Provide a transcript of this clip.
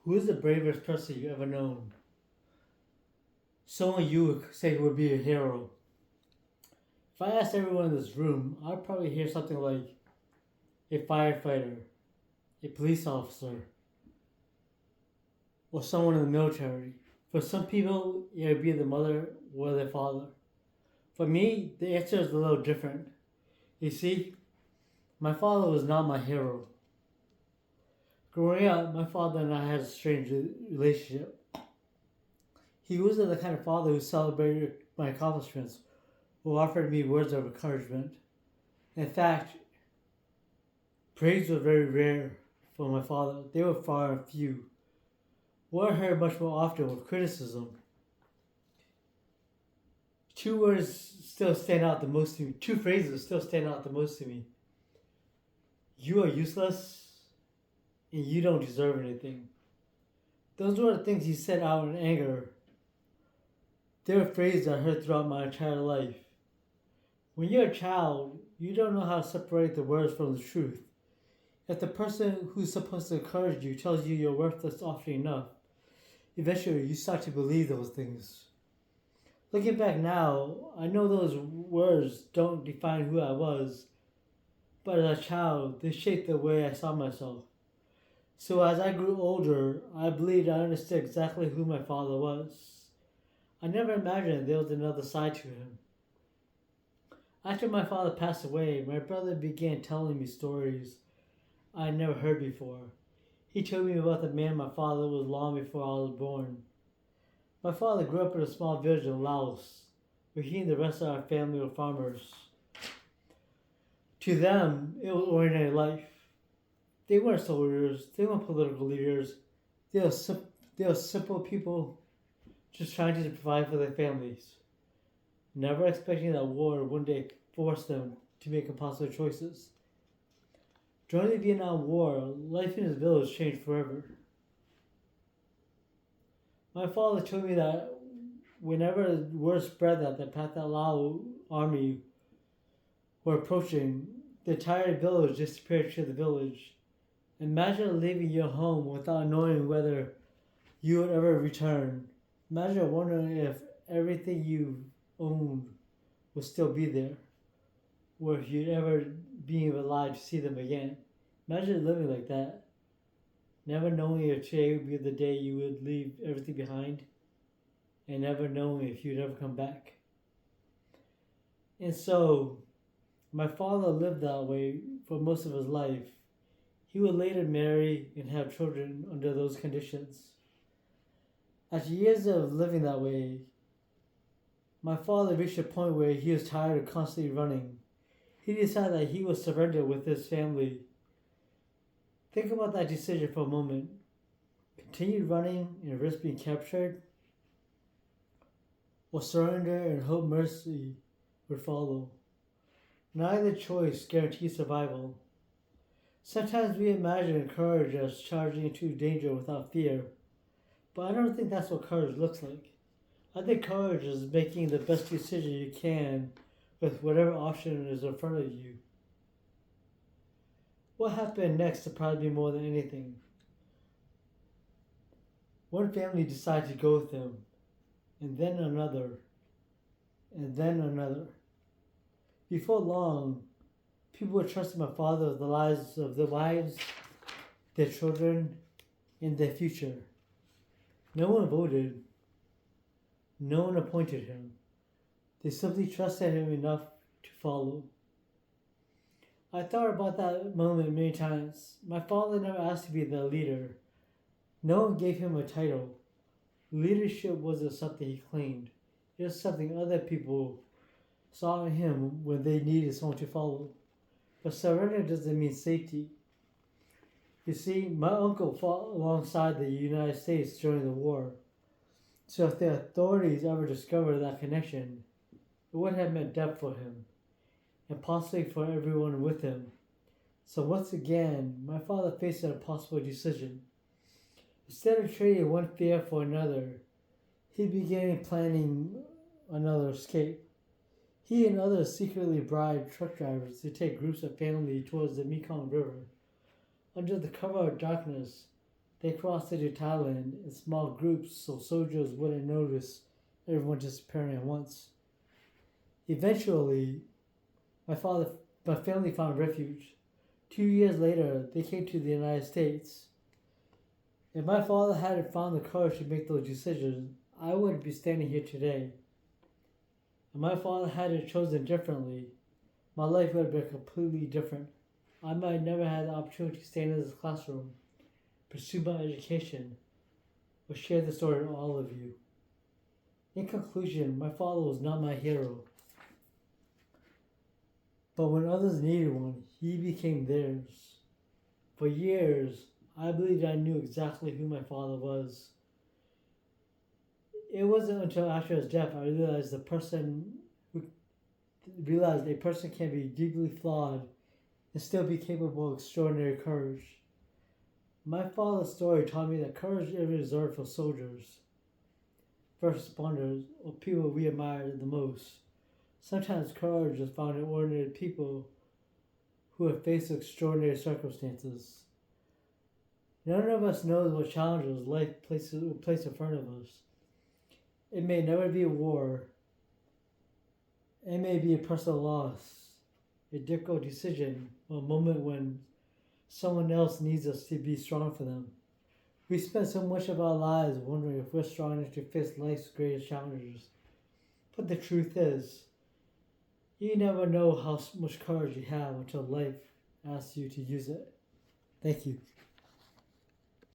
Who is the bravest person you ever known? Someone you would say would be a hero. If I asked everyone in this room, I'd probably hear something like a firefighter, a police officer, or someone in the military. For some people, it would be the mother or the father. For me, the answer is a little different. You see, my father was not my hero. Growing up, my father and I had a strange relationship. He wasn't the kind of father who celebrated my accomplishments or offered me words of encouragement. In fact, praise was very rare for my father. They were far and few. What I heard much more often was criticism. Two words still stand out the most to me. Two phrases still stand out the most to me. You are useless and you don't deserve anything. Those were the things he said out in anger. They were phrases I heard throughout my entire life. When you're a child, you don't know how to separate the words from the truth. If the person who's supposed to encourage you tells you you're worthless often enough, eventually you start to believe those things. Looking back now, I know those words don't define who I was, but as a child, they shaped the way I saw myself. So as I grew older, I believed I understood exactly who my father was. I never imagined there was another side to him. After my father passed away, my brother began telling me stories I had never heard before. He told me about the man my father was long before I was born. My father grew up in a small village in Laos, where he and the rest of our family were farmers. To them, it was ordinary life. They weren't soldiers, they weren't political leaders, they were simple people just trying to provide for their families, never expecting that war would one day force them to make impossible choices. During the Vietnam War, life in his village changed forever. My father told me that whenever word spread that the Pathet Lao army were approaching, the entire village disappeared to the village. Imagine leaving your home without knowing whether you would ever return. Imagine wondering if everything you owned would still be there, or if you'd ever be alive to see them again. Imagine living like that, never knowing if today would be the day you would leave everything behind, and never knowing if you'd ever come back. And so, my father lived that way for most of his life. He would later marry and have children under those conditions. After years of living that way, my father reached a point where he was tired of constantly running. He decided that he would surrender with his family. Think about that decision for a moment. Continue running and risk being captured, or surrender and hope mercy would follow. Neither choice guarantees survival. Sometimes we imagine courage as charging into danger without fear, but I don't think that's what courage looks like. I think courage is making the best decision you can with whatever option is in front of you. What happened next surprised me more than anything. One family decided to go with him, and then another, and then another. Before long, people were trusting my father with the lives of their wives, their children, and their future. No one voted. No one appointed him. They simply trusted him enough to follow. I thought about that moment many times. My father never asked to be the leader. No one gave him a title. Leadership wasn't something he claimed. It was something other people saw in him when they needed someone to follow. But surrender doesn't mean safety. You see, my uncle fought alongside the United States during the war. So if the authorities ever discovered that connection, it would have meant death for him, and possibly for everyone with him. So once again, my father faced an impossible decision. Instead of trading one fear for another, he began planning another escape. He and others secretly bribed truck drivers to take groups of family towards the Mekong River. Under the cover of darkness, They crossed into Thailand in small groups so soldiers wouldn't notice everyone disappearing at once. Eventually, my family found refuge. 2 years later, they came to the United States. If my father hadn't found the courage to make those decisions, I wouldn't be standing here today. If my father hadn't chosen differently, my life would have been completely different. I might never had the opportunity to stand in this classroom, pursue my education, or share the story with all of you. In conclusion, my father was not my hero. But when others needed one, he became theirs. For years, I believed I knew exactly who my father was. It wasn't until after his death I realized a person can be deeply flawed and still be capable of extraordinary courage. My father's story taught me that courage is reserved for soldiers, first responders, or people we admire the most. Sometimes courage is found in ordinary people who have faced extraordinary circumstances. None of us knows what challenges life will place in front of us. It may never be a war. It may be a personal loss, a difficult decision, or a moment when someone else needs us to be strong for them. We spend so much of our lives wondering if we're strong enough to face life's greatest challenges. But the truth is, you never know how much courage you have until life asks you to use it. Thank you.